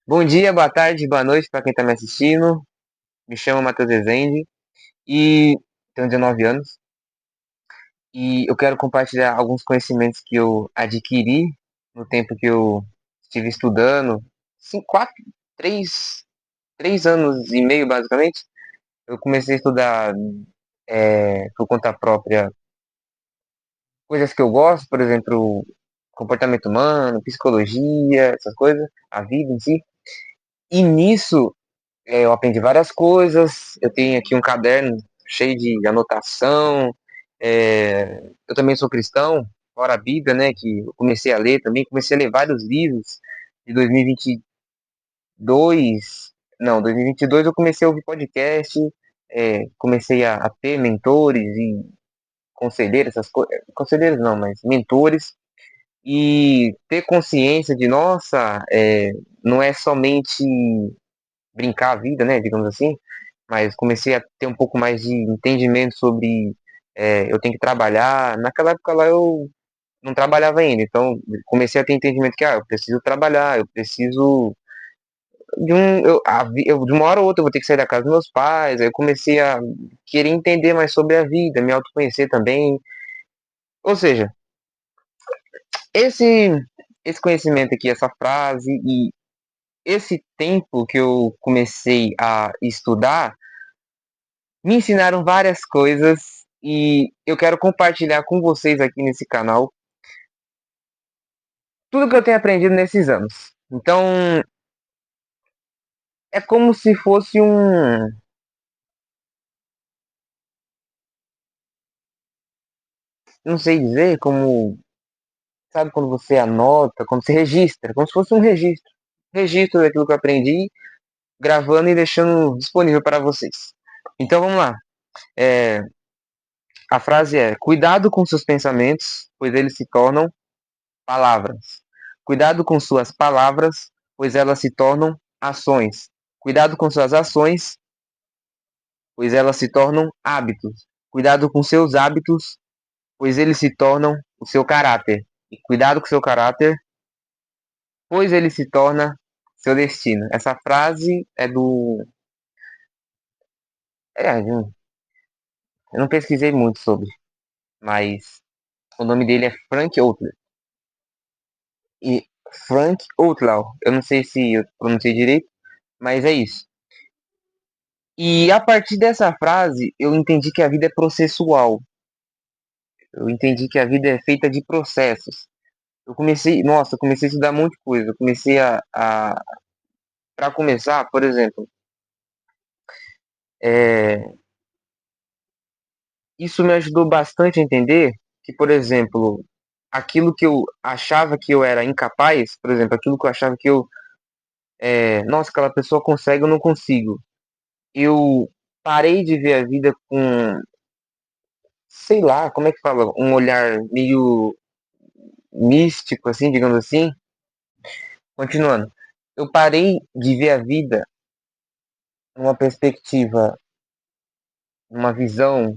Bom dia, boa tarde, boa noite para quem está me assistindo. Me chamo Matheus Rezende e tenho 19 anos e eu quero compartilhar alguns conhecimentos que eu adquiri no tempo que eu estive estudando, quatro, três, 3 anos e meio basicamente. Eu comecei a estudar por conta própria coisas que eu gosto, por exemplo, comportamento humano, psicologia, essas coisas, a vida em si. E nisso eu aprendi várias coisas. Eu tenho aqui um caderno cheio de anotação. Eu também sou cristão, fora a Bíblia, né? Que eu comecei a ler também. Comecei a ler vários livros de 2022. Não, 2022 eu comecei a ouvir podcast. Comecei a ter mentores e conselheiros, essas coisas. Conselheiros não, mas mentores. E ter consciência de, nossa, não é somente brincar a vida, né, digamos assim, mas comecei a ter um pouco mais de entendimento sobre eu tenho que trabalhar. Naquela época lá eu não trabalhava ainda, então comecei a ter entendimento que eu preciso trabalhar, eu preciso de uma hora ou outra eu vou ter que sair da casa dos meus pais. Aí eu comecei a querer entender mais sobre a vida, me autoconhecer também. Ou seja, esse esse conhecimento aqui, essa frase e esse tempo que eu comecei a estudar me ensinaram várias coisas e eu quero compartilhar com vocês aqui nesse canal tudo que eu tenho aprendido nesses anos. Então, é como se fosse não sei dizer, como, sabe quando você anota, quando você registra, como se fosse um registro. Registro daquilo que eu aprendi, gravando e deixando disponível para vocês. Então, vamos lá. É, a frase é: cuidado com seus pensamentos, pois eles se tornam palavras. Cuidado com suas palavras, pois elas se tornam ações. Cuidado com suas ações, pois elas se tornam hábitos. Cuidado com seus hábitos, pois eles se tornam o seu caráter. E cuidado com seu caráter, pois ele se torna seu destino. Essa frase é do. Eu não pesquisei muito sobre, mas o nome dele é Frank Outlaw. E Frank Outlaw, eu não sei se eu pronunciei direito, mas é isso. E a partir dessa frase, eu entendi que a vida é processual. Eu entendi que a vida é feita de processos. Eu comecei a estudar muita coisa. Eu comecei para começar, por exemplo, é, isso me ajudou bastante a entender que, por exemplo, aquilo que eu achava que eu era incapaz, por exemplo, aquilo que eu achava que nossa, aquela pessoa consegue, eu não consigo. Eu parei de ver a vida com, sei lá, como é que fala, um olhar meio místico, assim, digamos assim. Continuando, eu parei de ver a vida numa perspectiva, numa visão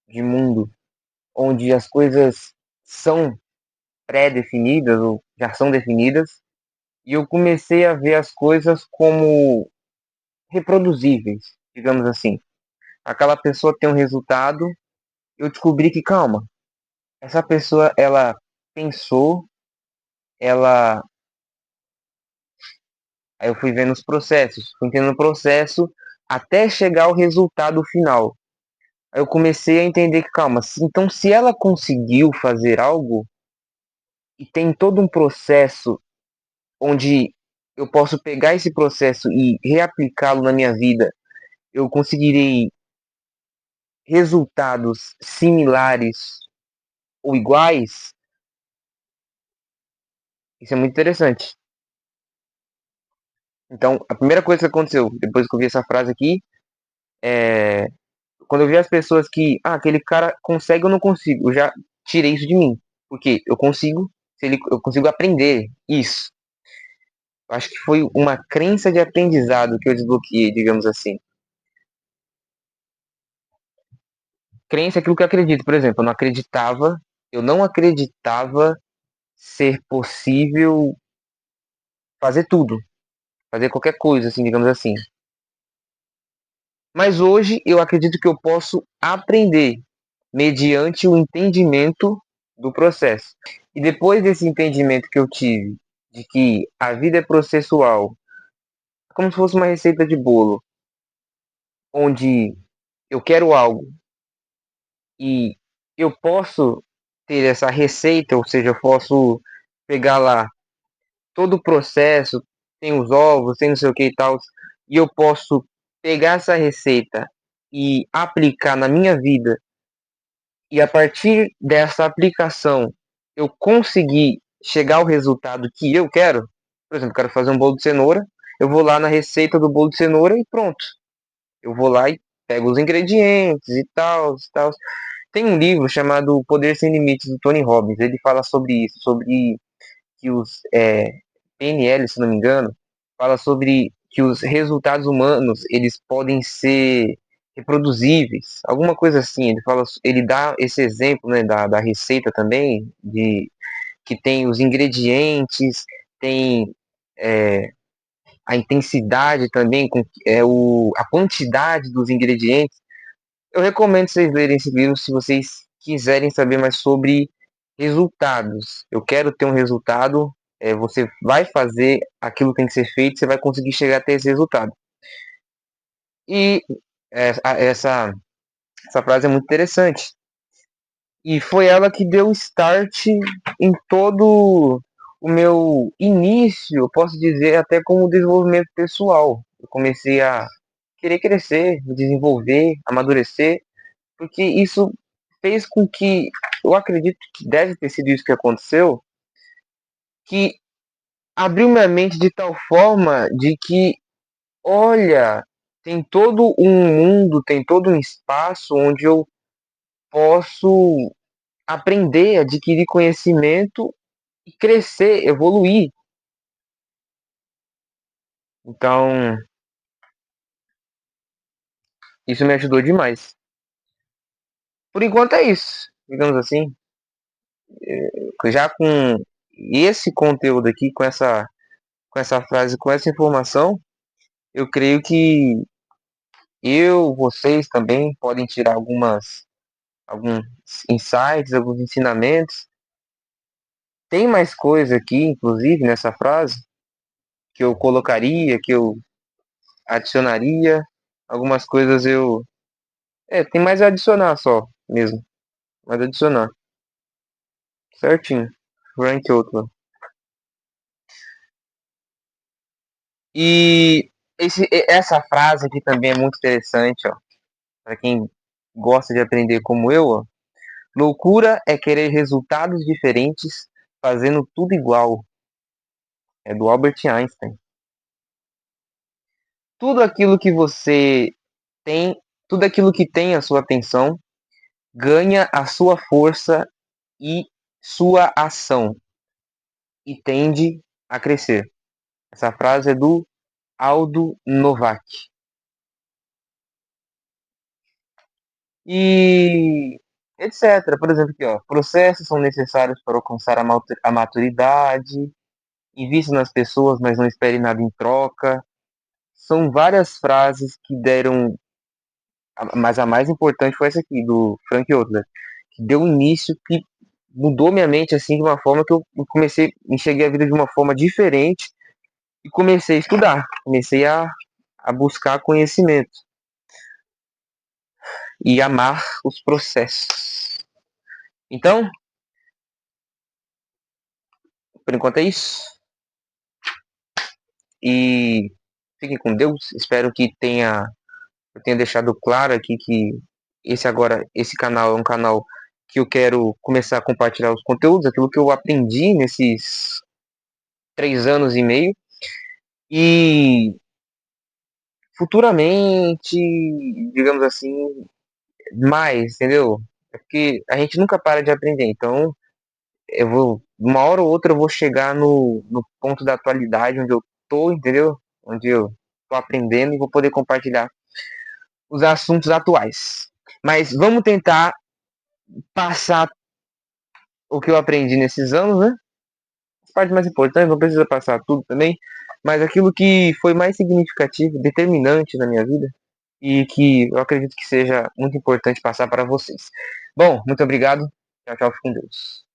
de mundo onde as coisas são pré-definidas ou já são definidas, e eu comecei a ver as coisas como reproduzíveis, digamos assim. Aquela pessoa tem um resultado, eu descobri que, calma, essa pessoa, ela pensou, ela. Aí eu fui vendo os processos, fui entendendo o processo até chegar ao resultado final. Aí eu comecei a entender que, calma, então se ela conseguiu fazer algo e tem todo um processo onde eu posso pegar esse processo e reaplicá-lo na minha vida, eu conseguirei resultados similares ou iguais. Isso é muito interessante. Então, a primeira coisa que aconteceu depois que eu vi essa frase aqui é quando eu vi as pessoas que, aquele cara consegue, eu não consigo, eu já tirei isso de mim. Porque eu consigo, se ele, eu consigo aprender isso. Eu acho que foi uma crença de aprendizado que eu desbloqueei, digamos assim. Crença é aquilo que eu acredito. Por exemplo, eu não acreditava ser possível fazer tudo. fazer qualquer coisa, assim, digamos assim. Mas hoje eu acredito que eu posso aprender mediante o entendimento do processo. E depois desse entendimento que eu tive de que a vida é processual, como se fosse uma receita de bolo, onde eu quero algo e eu posso ter essa receita, ou seja, eu posso pegar lá todo o processo, tem os ovos, tem não sei o que e tal, e eu posso pegar essa receita e aplicar na minha vida, e a partir dessa aplicação eu conseguir chegar ao resultado que eu quero. Por exemplo, eu quero fazer um bolo de cenoura, eu vou lá na receita do bolo de cenoura e pronto. Eu vou lá e pego os ingredientes e tal, tal. Tem um livro chamado O Poder Sem Limites, do Tony Robbins. Ele fala sobre isso, sobre que os PNL, se não me engano, fala sobre que os resultados humanos eles podem ser reproduzíveis, alguma coisa assim. Ele fala, ele dá esse exemplo, né, da receita também, de que tem os ingredientes, tem é, a intensidade também, a quantidade dos ingredientes. Eu recomendo vocês lerem esse livro se vocês quiserem saber mais sobre resultados. Eu quero ter um resultado, você vai fazer aquilo que tem que ser feito, você vai conseguir chegar até esse resultado. E essa frase é muito interessante. E foi ela que deu start em todo o meu início, eu posso dizer, até como desenvolvimento pessoal. Eu comecei a querer crescer, me desenvolver, amadurecer, porque isso fez com que, eu acredito que deve ter sido isso que aconteceu, que abriu minha mente de tal forma de que, olha, tem todo um mundo, tem todo um espaço onde eu posso aprender, adquirir conhecimento e crescer, evoluir. Então, isso me ajudou demais. Por enquanto é isso, digamos assim. Já com esse conteúdo aqui, com essa frase, com essa informação, eu creio que vocês também podem tirar alguns insights, alguns ensinamentos. Tem mais coisa aqui, inclusive, nessa frase, que eu colocaria, que eu adicionaria. Algumas coisas eu. Tem mais a adicionar só, mesmo. Mais a adicionar. Certinho. Frank Outlaw. E essa frase aqui também é muito interessante, ó. Para quem gosta de aprender como eu, ó. Loucura é querer resultados diferentes fazendo tudo igual. É do Albert Einstein. Tudo aquilo que você tem, tudo aquilo que tem a sua atenção, ganha a sua força e sua ação e tende a crescer. Essa frase é do Aldo Novak. E etc. Por exemplo, aqui, ó, processos são necessários para alcançar a maturidade, invista nas pessoas, mas não espere nada em troca. São várias frases que deram, mas a mais importante foi essa aqui, do Frank Outlaw, que deu um início que mudou minha mente assim de uma forma que eu comecei, enxerguei a vida de uma forma diferente e comecei a estudar, comecei a buscar conhecimento e amar os processos. Então, por enquanto é isso. E fiquem com Deus. Espero que eu tenha deixado claro aqui que esse canal é um canal que eu quero começar a compartilhar os conteúdos, aquilo que eu aprendi nesses 3 anos e meio. E futuramente, digamos assim, mais, entendeu? É porque a gente nunca para de aprender. Então, uma hora ou outra, eu vou chegar no ponto da atualidade, onde eu tô, entendeu? Onde eu tô aprendendo e vou poder compartilhar os assuntos atuais. Mas vamos tentar passar o que eu aprendi nesses anos, né? As partes mais importantes, não precisa passar tudo também, mas aquilo que foi mais significativo, determinante na minha vida e que eu acredito que seja muito importante passar para vocês. Bom, muito obrigado. Tchau, tchau, fique com Deus.